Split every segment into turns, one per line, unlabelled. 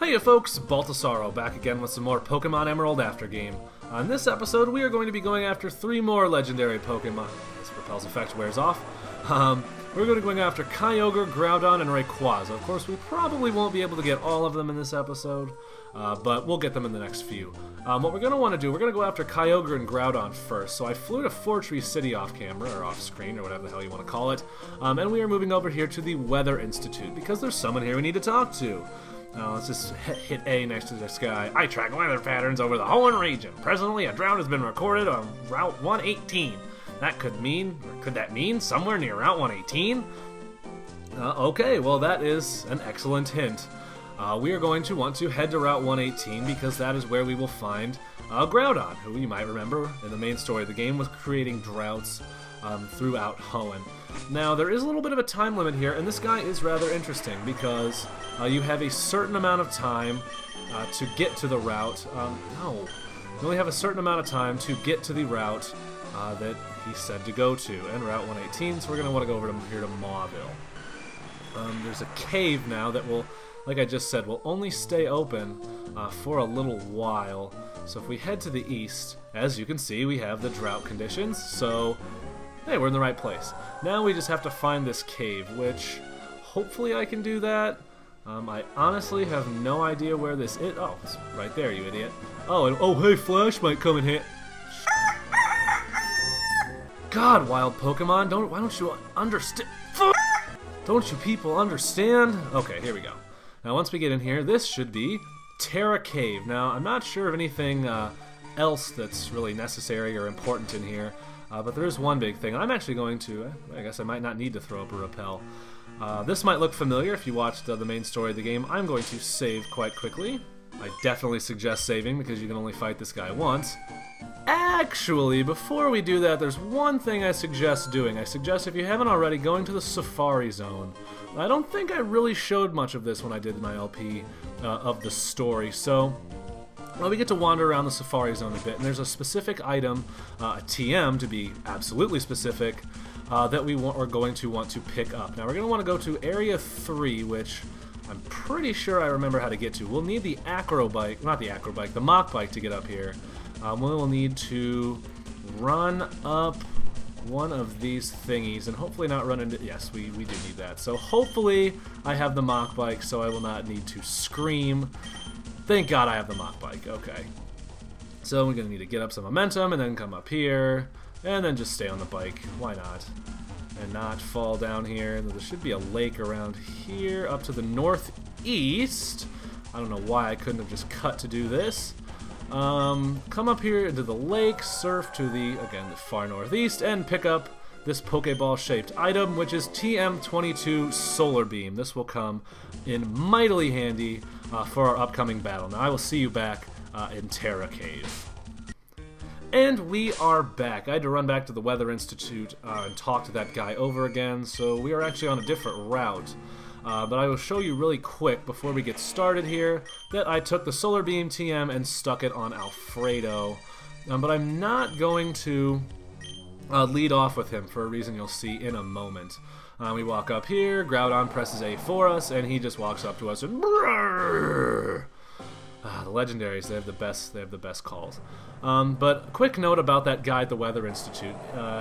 Hey folks, Baltasaro back again with some more Pokemon Emerald Aftergame. On this episode, we are going to be going after 3 more legendary Pokemon. This Repel's effect wears off. We're going to be going after Kyogre, Groudon, and Rayquaza. Of course, we probably won't be able to get all of them in this episode, but we'll get them in the next few. What we're going to want to do, we're going to go after Kyogre and Groudon first. So I flew to Fortree City off camera, or off screen, or whatever the hell you want to call it. And we are moving over here to the Weather Institute, because there's someone here we need to talk to. Let's just hit A next to this guy. I track weather patterns over the Hoenn region. Presently, a drought has been recorded on Route 118. That could mean, or could that mean, somewhere near Route 118? Okay, well that is an excellent hint. We are going to want to head to Route 118 because that is where we will find Groudon, who you might remember in the main story of the game was creating droughts throughout Hoenn. Now, there is a little bit of a time limit here, and this guy is rather interesting because you have a certain amount of time to get to the route. No, you only have a certain amount of time to get to the route that he said to go to, and Route 118, so we're going to want to go over here to Mauville. There's a cave now that will, like I just said, will only stay open for a little while. So if we head to the east, as you can see, we have the drought conditions, so hey, we're in the right place. Now we just have to find this cave, which hopefully I can do that. I honestly have no idea where this is. Oh, it's right there, you idiot. Oh, and oh, hey, Flash might come in here. God, wild Pokemon, why don't you understand? Don't you people understand? Okay, here we go. Now, once we get in here, this should be Terra Cave. Now, I'm not sure of anything else that's really necessary or important in here. But there is one big thing. I'm actually going to, I guess I might not need to throw up a repel. This might look familiar if you watched the main story of the game. I'm going to save quite quickly. I definitely suggest saving because you can only fight this guy once. Actually, before we do that, there's one thing I suggest doing. I suggest, if you haven't already, going to the Safari Zone. I don't think I really showed much of this when I did my LP of the story, so well, we get to wander around the Safari Zone a bit, and there's a specific item, a TM to be absolutely specific, that we are going to want to pick up. Now we're going to want to go to Area 3, which I'm pretty sure I remember how to get to. We'll need the Acrobike, not the Acrobike, the Mach Bike to get up here. We will need to run up one of these thingies, and hopefully not run into, yes, we do need that. So hopefully I have the Mach Bike, so I will not need to scream. Thank God I have the Mach Bike. Okay. So we're going to need to get up some momentum and then come up here and then just stay on the bike. Why not? And not fall down here. There should be a lake around here up to the northeast. I don't know why I couldn't have just cut to do this. Come up here into the lake, surf to the, again, the far northeast, and pick up this Pokeball-shaped item, which is TM22 Solar Beam. This will come in mightily handy for our upcoming battle. Now, I will see you back in Terra Cave. And we are back. I had to run back to the Weather Institute and talk to that guy over again, so we are actually on a different route. But I will show you really quick before we get started here that I took the Solar Beam TM and stuck it on Alfredo. But I'm not going to lead off with him for a reason you'll see in a moment. We walk up here, Groudon presses A for us, and he just walks up to us and brrr! The legendaries, they have the best calls. But quick note about that guy at the Weather Institute.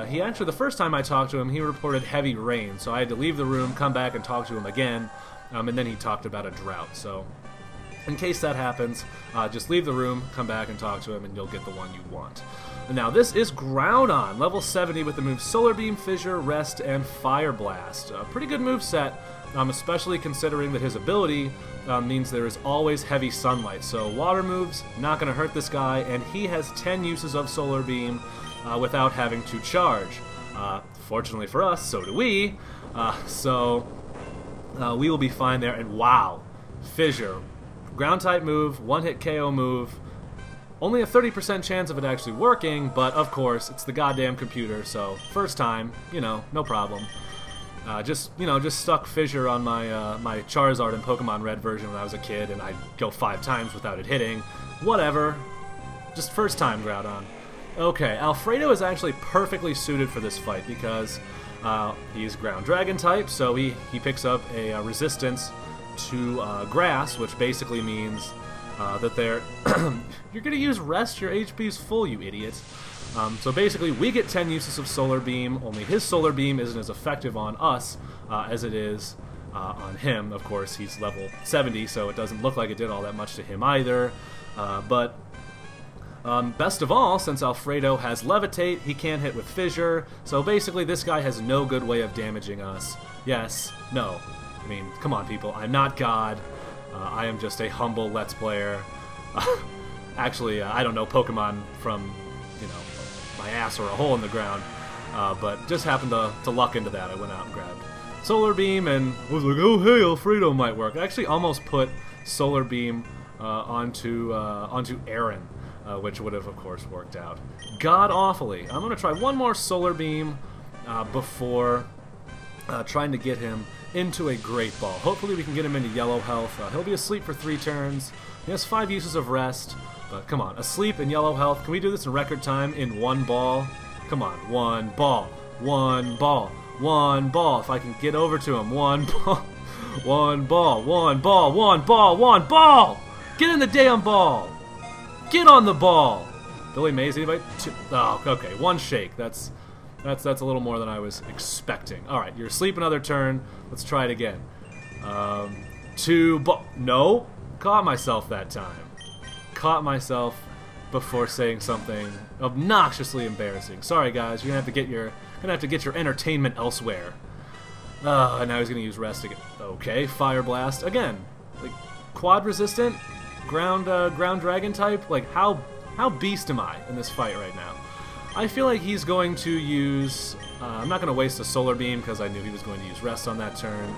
He actually, the first time I talked to him, he reported heavy rain, so I had to leave the room, come back and talk to him again, and then he talked about a drought. So in case that happens, just leave the room, come back and talk to him, and you'll get the one you want. Now, this is Groudon, level 70 with the moves Solar Beam, Fissure, Rest, and Fire Blast. A pretty good moveset, especially considering that his ability means there is always heavy sunlight. So water moves, not going to hurt this guy, and he has 10 uses of Solar Beam without having to charge. Fortunately for us, so do we. We will be fine there, and wow, Fissure. Ground-type move, one-hit KO move. Only a 30% chance of it actually working, but of course, it's the goddamn computer, so first time, you know, no problem. Just stuck Fissure on my my Charizard in Pokemon Red version when I was a kid, and I'd go 5 times without it hitting. Whatever. Just first time, Groudon. Okay, Alfredo is actually perfectly suited for this fight because he's Ground Dragon type, so he picks up a resistance to grass, which basically means that they're... You're going to use rest? Your HP's full, you idiot. So basically, we get 10 uses of Solar Beam, only his Solar Beam isn't as effective on us as it is on him. Of course, he's level 70, so it doesn't look like it did all that much to him either. But best of all, since Alfredo has Levitate, he can't hit with Fissure, so basically this guy has no good way of damaging us. Yes, no. I mean, come on people, I'm not God. I am just a humble Let's Player. Actually, I don't know Pokemon from, you know, my ass or a hole in the ground, but just happened to luck into that. I went out and grabbed Solar Beam and was like, oh hey, Alfredo might work. I actually almost put Solar Beam onto Aaron, which would have, of course, worked out god-awfully. I'm going to try one more Solar Beam before trying to get him into a Great Ball. Hopefully we can get him into yellow health. He'll be asleep for 3 turns. He has 5 uses of rest, but come on, asleep in yellow health. Can we do this in record time in 1 ball? Come on, 1 ball, 1 ball, 1 ball. If I can get over to him, 1 ball, 1 ball, 1 ball, 1 ball, 1 ball! Get in the damn ball! Get on the ball! Billy Mays, anybody? Oh, okay, 1 shake. That's a little more than I was expecting. Alright, you're asleep another turn. Let's try it again. 2 ball. No! Caught myself that time. Caught myself before saying something obnoxiously embarrassing. Sorry guys, you're gonna have to get your entertainment elsewhere. And now he's gonna use rest again. Okay, Fire Blast again. Like quad resistant, ground dragon type. Like how beast am I in this fight right now? I feel like he's going to use... I'm not going to waste a Solar Beam because I knew he was going to use Rest on that turn.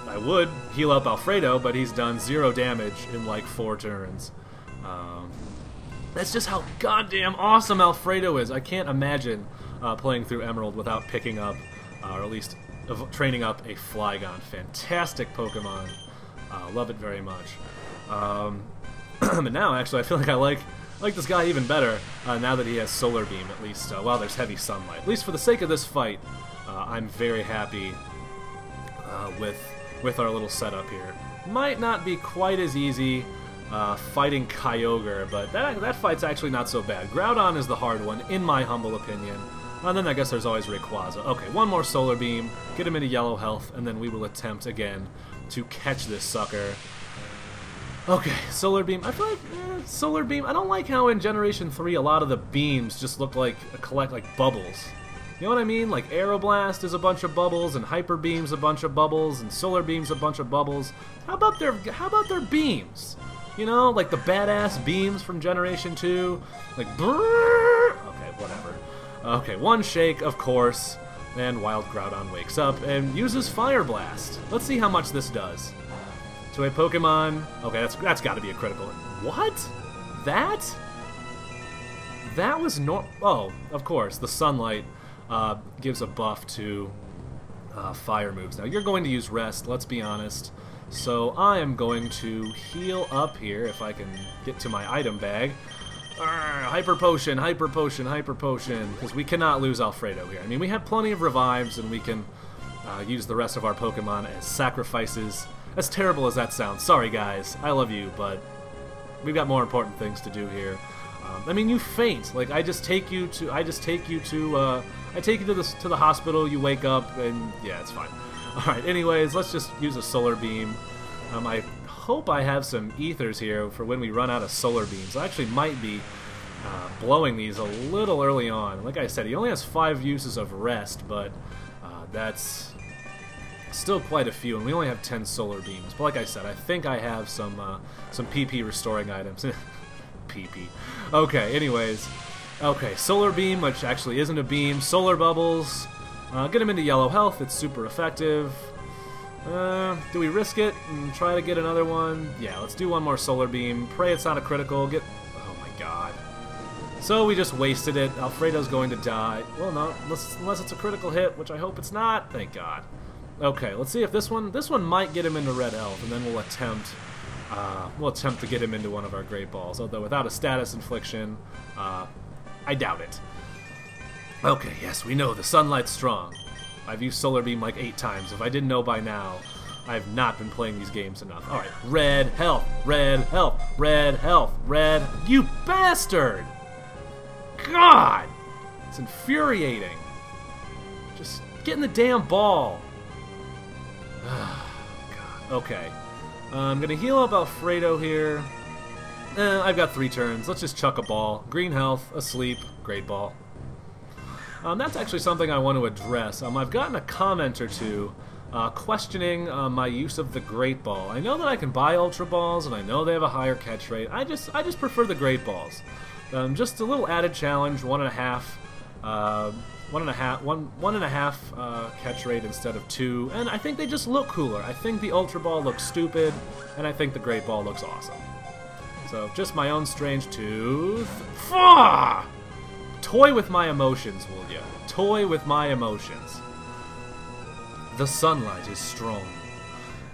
I would heal up Alfredo, but he's done 0 damage in like 4 turns. That's just how goddamn awesome Alfredo is. I can't imagine playing through Emerald without picking up, or at least training up a Flygon. Fantastic Pokemon. Love it very much. But now, actually, I feel like I like this guy even better now that he has Solar Beam, at least while there's heavy sunlight. At least for the sake of this fight, I'm very happy with our little setup here. Might not be quite as easy fighting Kyogre, but that fight's actually not so bad. Groudon is the hard one, in my humble opinion. And then I guess there's always Rayquaza. Okay, 1 more Solar Beam, get him into yellow health, and then we will attempt again to catch this sucker. Okay, Solar Beam. I feel like Solar Beam. I don't like how in Generation 3 a lot of the beams just look like collect like bubbles. You know what I mean? Like Aeroblast is a bunch of bubbles, and Hyper Beam's a bunch of bubbles, and Solar Beam's a bunch of bubbles. How about their beams? You know, like the badass beams from Generation 2. Like brrr. Okay, whatever. Okay, 1 shake, of course, and Wild Groudon wakes up and uses Fire Blast. Let's see how much this does. To a Pokemon... Okay, that's got to be a critical. What? That was Oh, of course. The sunlight gives a buff to fire moves. Now, you're going to use Rest, let's be honest. So I am going to heal up here if I can get to my item bag. Hyper Potion, Hyper Potion, Hyper Potion. Because we cannot lose Alfredo here. I mean, we have plenty of revives, and we can use the rest of our Pokemon as sacrifices. As terrible as that sounds, sorry guys, I love you, but we've got more important things to do here. I mean, you faint. Like I take you to the hospital. You wake up, and yeah, it's fine. All right. Anyways, let's just use a Solar Beam. I hope I have some ethers here for when we run out of Solar Beams. I actually might be blowing these a little early on. Like I said, he only has 5 uses of Rest, but that's still quite a few, and we only have 10 Solar Beams. But like I said, I think I have some PP restoring items. PP. Okay, anyways. Okay, Solar Beam, which actually isn't a beam. Solar Bubbles. Get him into yellow health. It's super effective. Do we risk it and try to get another one? Yeah, let's do 1 more Solar Beam. Pray it's not a critical. Oh my god. So we just wasted it. Alfredo's going to die. Well, no, unless it's a critical hit, which I hope it's not. Thank god. Okay, let's see if this one might get him into red health, and then we'll attempt to get him into one of our Great Balls. Although without a status infliction, I doubt it. Okay, yes, we know the sunlight's strong. I've used Solar Beam like 8 times. If I didn't know by now, I have not been playing these games enough. Alright, red health, red health, red health, red... You bastard! God! It's infuriating. Just get in the damn ball. God. Okay. I'm gonna heal up Alfredo here. I've got 3 turns. Let's just chuck a ball. Green health, asleep, great ball. That's actually something I want to address. I've gotten a comment or two questioning my use of the Great Ball. I know that I can buy Ultra Balls, and I know they have a higher catch rate. I just prefer the Great Balls. Just a little added challenge, 1.5 catch rate instead of 2, and I think they just look cooler. I think the Ultra Ball looks stupid, and I think the Great Ball looks awesome. So, just my own strange tooth. Fah! Toy with my emotions, will ya? Toy with my emotions. The sunlight is strong.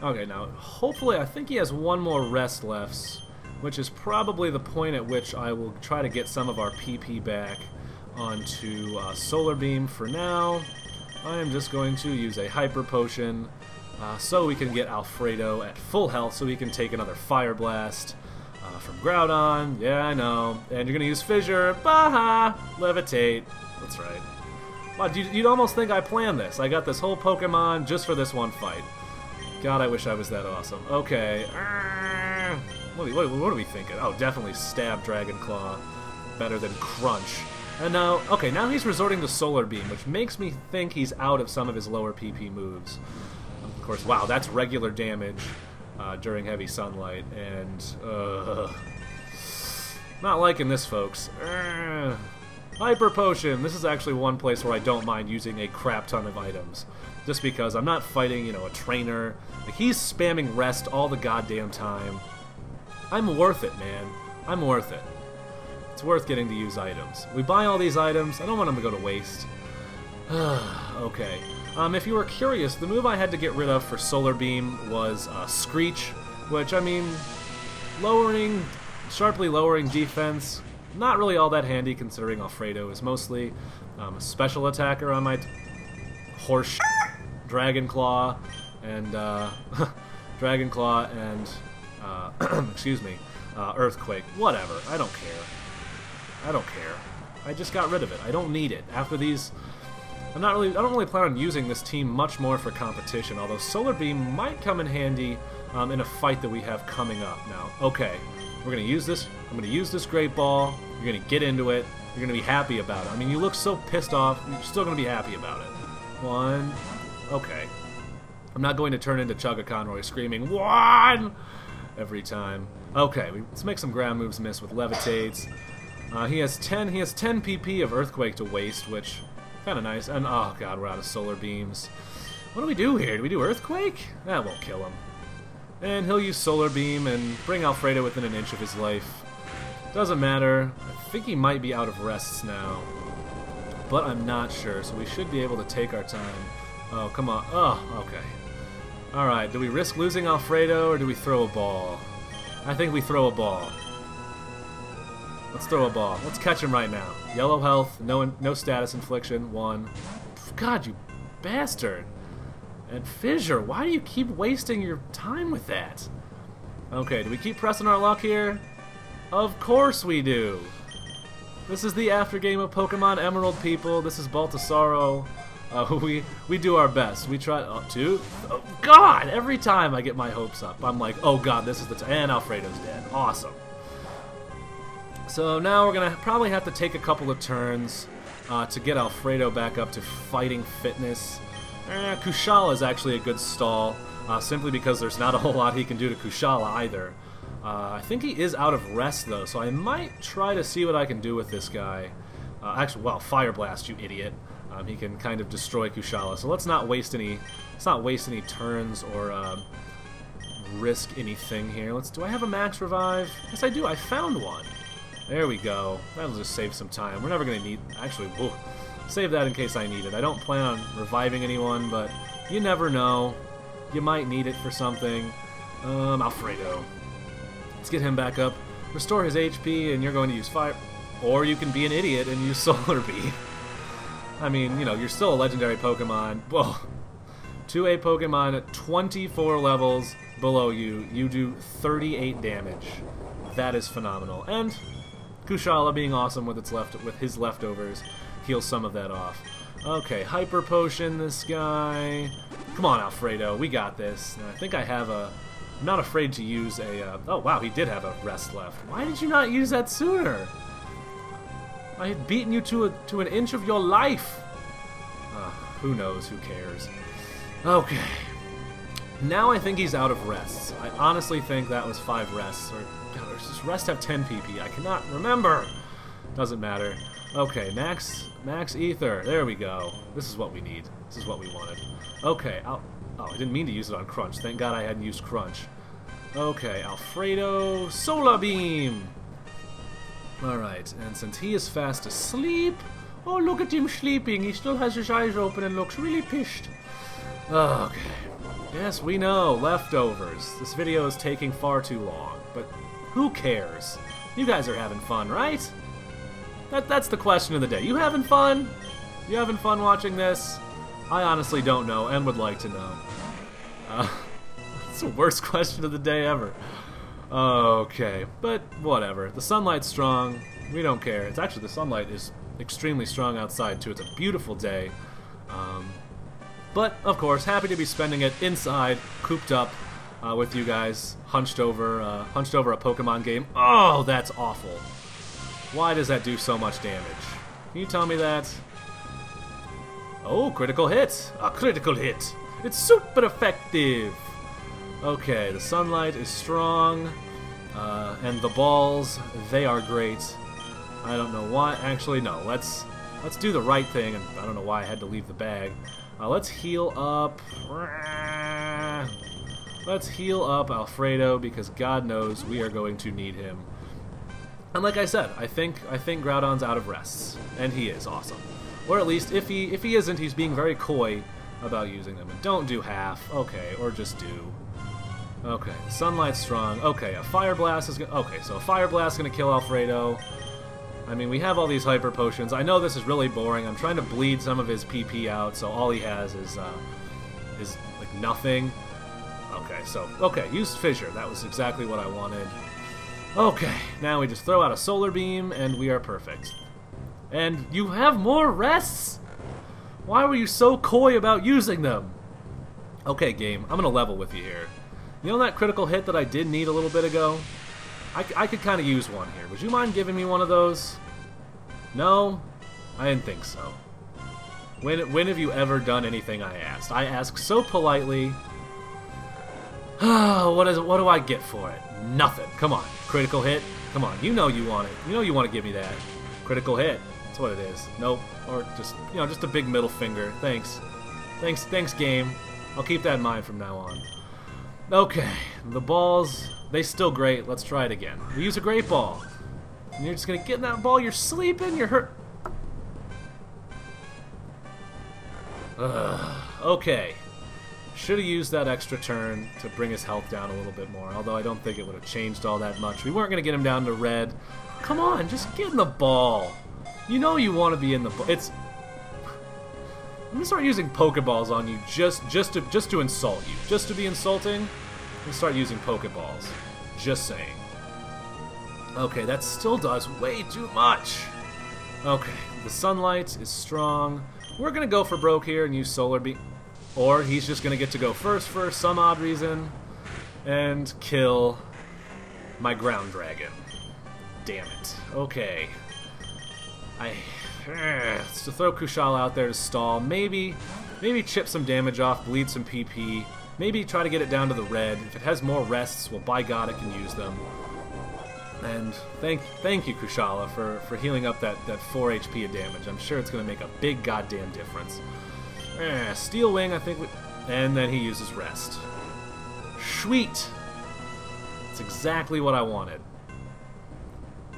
Okay, now, hopefully, I think he has one more rest left, which is probably the point at which I will try to get some of our PP back onto Solar Beam. For now, I am just going to use a Hyper Potion so we can get Alfredo at full health so he can take another Fire Blast from Groudon. Yeah, I know. And you're going to use Fissure. Baha! Levitate. That's right. Wow, you'd almost think I planned this. I got this whole Pokemon just for this one fight. God, I wish I was that awesome. Okay. What are we thinking? Oh, definitely Stab Dragon Claw. Better than Crunch. And now, okay, now he's resorting to Solar Beam, which makes me think he's out of some of his lower PP moves. Of course, wow, that's regular damage during heavy sunlight, and not liking this, folks. Hyper Potion. This is actually one place where I don't mind using a crap ton of items, just because I'm not fighting, you know, a trainer. Like, he's spamming rest all the goddamn time. I'm worth it, man. I'm worth it. It's worth getting to use items. We buy all these items. I don't want them to go to waste. Okay. If you were curious, the move I had to get rid of for Solar Beam was Screech, which, I mean, sharply lowering defense, not really all that handy considering Alfredo is mostly a special attacker on my horse Dragon Claw and excuse me, Earthquake. Whatever. I don't care. I don't care. I just got rid of it. I don't need it. After these, I don't really plan on using this team much more for competition, although Solar Beam might come in handy in a fight that we have coming up now. Okay, we're gonna use this. I'm gonna use this Great Ball. You're gonna get into it. You're gonna be happy about it. I mean, you look so pissed off. You're still gonna be happy about it. One. Okay. I'm not going to turn into Chugga Conroy screaming, "One!" every time. Okay, let's make some ground moves miss with Levitates. He has 10 PP of Earthquake to waste, which kind of nice. And oh god, we're out of Solar Beams. What do we do here? Do we do Earthquake? That won't kill him. And he'll use Solar Beam and bring Alfredo within an inch of his life. Doesn't matter. I think he might be out of rests now, but I'm not sure, so we should be able to take our time. Oh, come on. Oh, okay. Alright, do we risk losing Alfredo, or do we throw a ball? I think we throw a ball. Let's throw a ball. Let's catch him right now. Yellow health, no status infliction, 1. God, you bastard. And Fissure, why do you keep wasting your time with that? Okay, do we keep pressing our luck here? Of course we do. This is the aftergame of Pokemon Emerald, people. This is Baltasaro. We do our best. We try to. Oh, God! Every time I get my hopes up, I'm like, oh God, this is the time. And Alfredo's dead. Awesome. So now we're gonna probably have to take a couple of turns to get Alfredo back up to fighting fitness. Kushala is actually a good stall, simply because there's not a whole lot he can do to Kushala either. I think he is out of rest though, so I might try to see what I can do with this guy. Actually, well, Fire Blast, you idiot. He can kind of destroy Kushala, so let's not waste any turns or risk anything here. Do I have a Max Revive? Yes, I do. I found one. There we go. That'll just save some time. We're never gonna need. Actually, whoa, save that in case I need it. I don't plan on reviving anyone, but you never know. You might need it for something. Alfredo. Let's get him back up. Restore his HP, and you're going to use Fire. Or you can be an idiot and use Solar Beam. I mean, you know, you're still a legendary Pokemon. Whoa. To a Pokemon at 24 levels below you, you do 38 damage. That is phenomenal. And Kushala, being awesome with his leftovers, heals some of that off. Okay, Hyper Potion this guy. Come on, Alfredo, we got this. And I think I have a... I'm not afraid to use a... oh, wow, he did have a rest left. Why did you not use that sooner? I had beaten you to an inch of your life. Who knows? Who cares? Okay. Now I think he's out of rests. I honestly think that was 5 rests. Or does rest have 10 PP? I cannot remember. Doesn't matter. Okay, max ether. There we go. This is what we need. This is what we wanted. Okay, oh, I didn't mean to use it on Crunch. Thank God I hadn't used Crunch. Okay, Alfredo, Solar Beam! Alright, and since he is fast asleep... Oh, look at him sleeping. He still has his eyes open and looks really pissed. Okay. Yes, we know. Leftovers. This video is taking far too long, but who cares? You guys are having fun, right? That's the question of the day. You having fun? You having fun watching this? I honestly don't know and would like to know. It's the worst question of the day ever. Okay, but whatever. The sunlight's strong. We don't care. It's actually, the sunlight is extremely strong outside too. It's a beautiful day. But of course, happy to be spending it inside, cooped up with you guys, hunched over a Pokemon game. Oh, that's awful. Why does that do so much damage? Can you tell me that? Oh, critical hit! A critical hit! It's super effective! Okay, the sunlight is strong, and the balls, they are great. I don't know why. Actually, no. Let's do the right thing, and I don't know why I had to leave the bag. Let's heal up. Let's heal up Alfredo, because God knows we are going to need him. And like I said, I think Groudon's out of rests, and he is awesome. Or at least, if he isn't, he's being very coy about using them. And don't do half, okay, or just do. Okay, Sunlight's strong. Okay, a Fire Blast is gonna. Okay, so a Fire Blast is gonna kill Alfredo. I mean, we have all these Hyper Potions. I know this is really boring. I'm trying to bleed some of his PP out, so all he has is like nothing. Okay, use Fissure. That was exactly what I wanted. Okay, now we just throw out a Solar Beam, and we are perfect. And you have more rests? Why were you so coy about using them? Okay, game, I'm gonna level with you here. You know that critical hit that I did need a little bit ago? I could kind of use one here. Would you mind giving me one of those? No? I didn't think so. When have you ever done anything I asked? I asked so politely. What do I get for it? Nothing. Come on. Critical hit. Come on. You know you want it. You know you want to give me that. Critical hit. That's what it is. Nope. Or just, you know, just a big middle finger. Thanks. Thanks, game. I'll keep that in mind from now on. Okay. The balls, they still great. Let's try it again. We use a great ball. And you're just going to get in that ball. You're sleeping. You're hurt. Okay. Should have used that extra turn to bring his health down a little bit more, although I don't think it would have changed all that much. We weren't going to get him down to red. Come on, just get in the ball. You know you want to be in the ball. I'm going to start using Pokeballs on you just to insult you. Just to be insulting, I'm going to start using Pokeballs. Just saying. Okay, that still does way too much. Okay, the sunlight is strong. We're going to go for broke here and use Solar Beam. Or he's just going to get to go first for some odd reason and kill my Ground Dragon. Damn it. Okay. Let's throw Kushala out there to stall. Maybe chip some damage off, bleed some PP. Maybe try to get it down to the red. If it has more rests, well, by God, it can use them. And thank you, Kushala, for healing up that 4 HP of damage. I'm sure it's going to make a big goddamn difference. Steel Wing, I think and then he uses rest. Sweet! That's exactly what I wanted.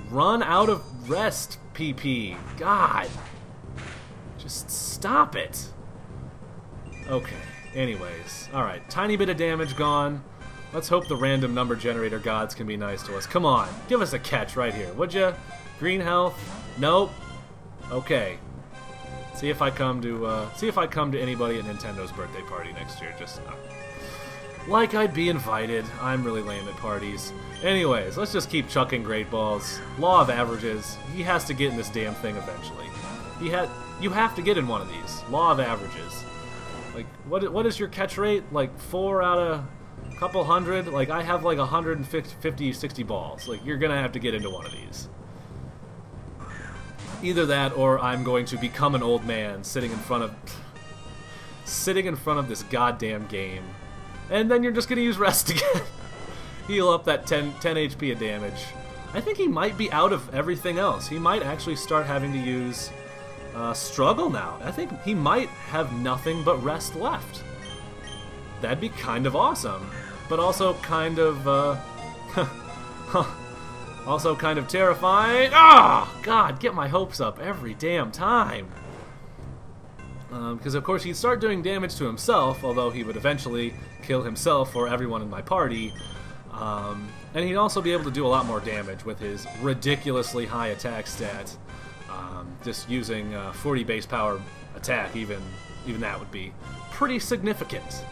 Run out of rest, PP. God! Just stop it! Okay, anyways. Alright, tiny bit of damage gone. Let's hope the random number generator gods can be nice to us. Come on, give us a catch right here, would ya? Green health? Nope. Okay. See if I come to anybody at Nintendo's birthday party next year. Just like I'd be invited. I'm really lame at parties. Anyways, let's just keep chucking Great Balls. Law of averages. He has to get in this damn thing eventually. You have to get in one of these. Law of averages. Like, what is your catch rate? Like 4 out of a couple hundred? Like, I have like 150, 60 balls. Like, you're gonna have to get into one of these. Either that, or I'm going to become an old man sitting in front of this goddamn game. And then you're just gonna use rest again. Heal up that 10 HP of damage. I think he might be out of everything else. He might actually start having to use struggle now. I think he might have nothing but rest left. That'd be kind of awesome, but also kind of also kind of terrifying. Ah, God, get my hopes up every damn time. Because of course he'd start doing damage to himself, although he would eventually kill himself or everyone in my party. And he'd also be able to do a lot more damage with his ridiculously high attack stat. Just using 40 base power attack, even that would be pretty significant,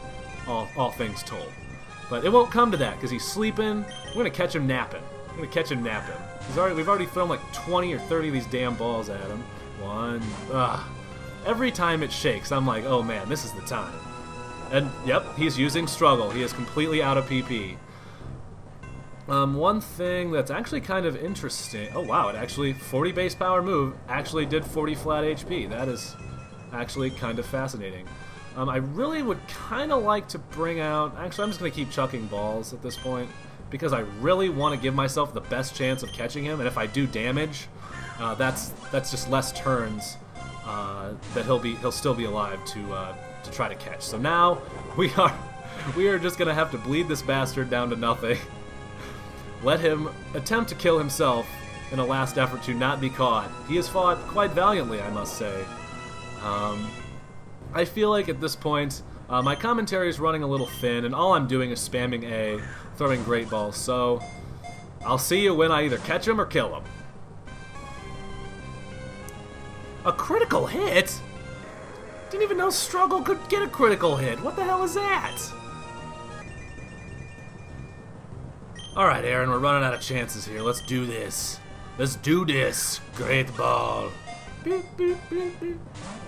all things told. But it won't come to that, because he's sleeping. We're going to catch him napping. We've already thrown like 20 or 30 of these damn balls at him. Every time it shakes, I'm like, oh man, this is the time. And yep, he's using struggle. He is completely out of PP. One thing that's actually kind of interesting... Oh wow, it actually... 40 base power move actually did 40 flat HP. That is actually kind of fascinating. I really would kind of like to bring out... Actually, I'm just going to keep chucking balls at this point, because I really want to give myself the best chance of catching him, and if I do damage, that's just less turns that he'll still be alive to try to catch. So now we are just going to have to bleed this bastard down to nothing. Let him attempt to kill himself in a last effort to not be caught. He has fought quite valiantly, I must say. I feel like at this point, my commentary is running a little thin, and all I'm doing is spamming A, throwing Great Balls, so I'll see you when I either catch him or kill him. A critical hit? Didn't even know Struggle could get a critical hit. What the hell is that? Alright, Aaron, we're running out of chances here. Let's do this. Let's do this. Great Ball. Beep, beep, beep, beep.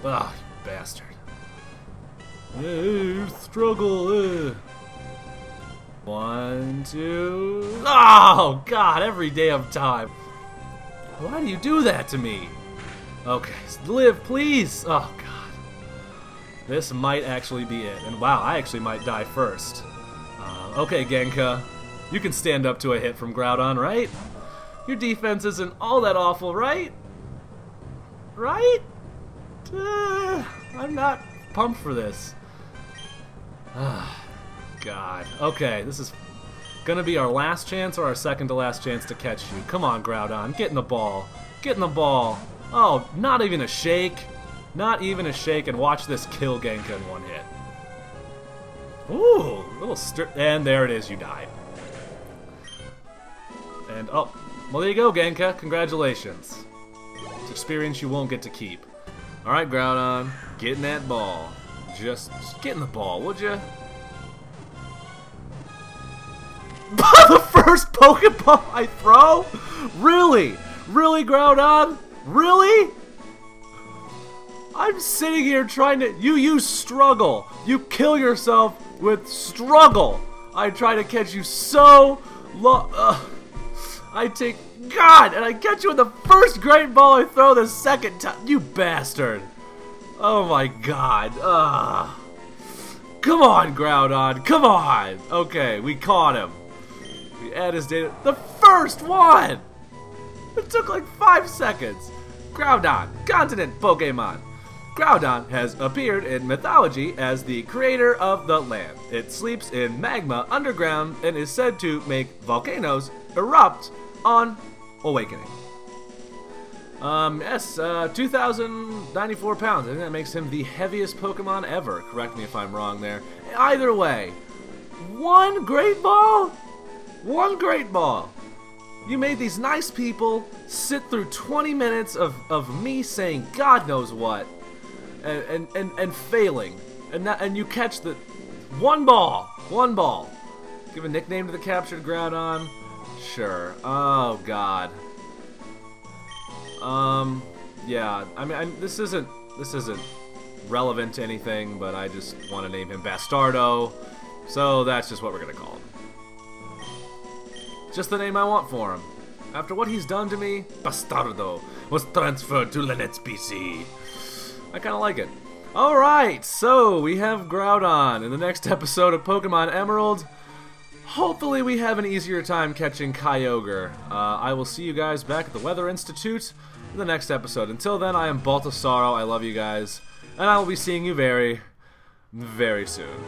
Ah, you bastard. Struggle. 1, 2... Oh, God, every damn time. Why do you do that to me? Okay, live, please. Oh, God. This might actually be it. And wow, I actually might die first. Okay, Genka. You can stand up to a hit from Groudon, right? Your defense isn't all that awful, right? Right? I'm not pumped for this. God. Okay, this is gonna be our last chance or our second to last chance to catch you. Come on, Groudon. Get in the ball. Get in the ball. Oh, not even a shake. Not even a shake, and watch this kill Genka in one hit. Ooh, little and there it is, you died. And, oh, well there you go, Genka. Congratulations. It's experience you won't get to keep. Alright, Groudon, get in that ball. Just get in the ball, would ya? The first Pokeball I throw? Really? Really, Groudon? Really? I'm sitting here trying to... You use struggle. You kill yourself with struggle. I try to catch you so low. I take... God! And I catch you with the first Great Ball I throw the second time. You bastard. Oh my God. Come on, Groudon. Come on. Okay, we caught him. We add his data. The first one! It took like 5 seconds. Groudon, continent Pokemon. Groudon has appeared in mythology as the creator of the land. It sleeps in magma underground and is said to make volcanoes erupt on awakening. Yes, 2,094 pounds. I think that makes him the heaviest Pokemon ever. Correct me if I'm wrong there. Either way, one Great Ball? One Great Ball. You made these nice people sit through 20 minutes of me saying God knows what. and failing, and you catch the one ball. Give a nickname to the captured Groudon. Sure. Oh God. Yeah. I mean, this isn't relevant to anything, but I just want to name him Bastardo, so that's just what we're gonna call him. Just the name I want for him. After what he's done to me, Bastardo was transferred to Lynette's PC. I kind of like it. Alright, so we have Groudon in the next episode of Pokemon Emerald. Hopefully we have an easier time catching Kyogre. I will see you guys back at the Weather Institute in the next episode. Until then, I am Baltasaro. I love you guys. And I will be seeing you very, very soon.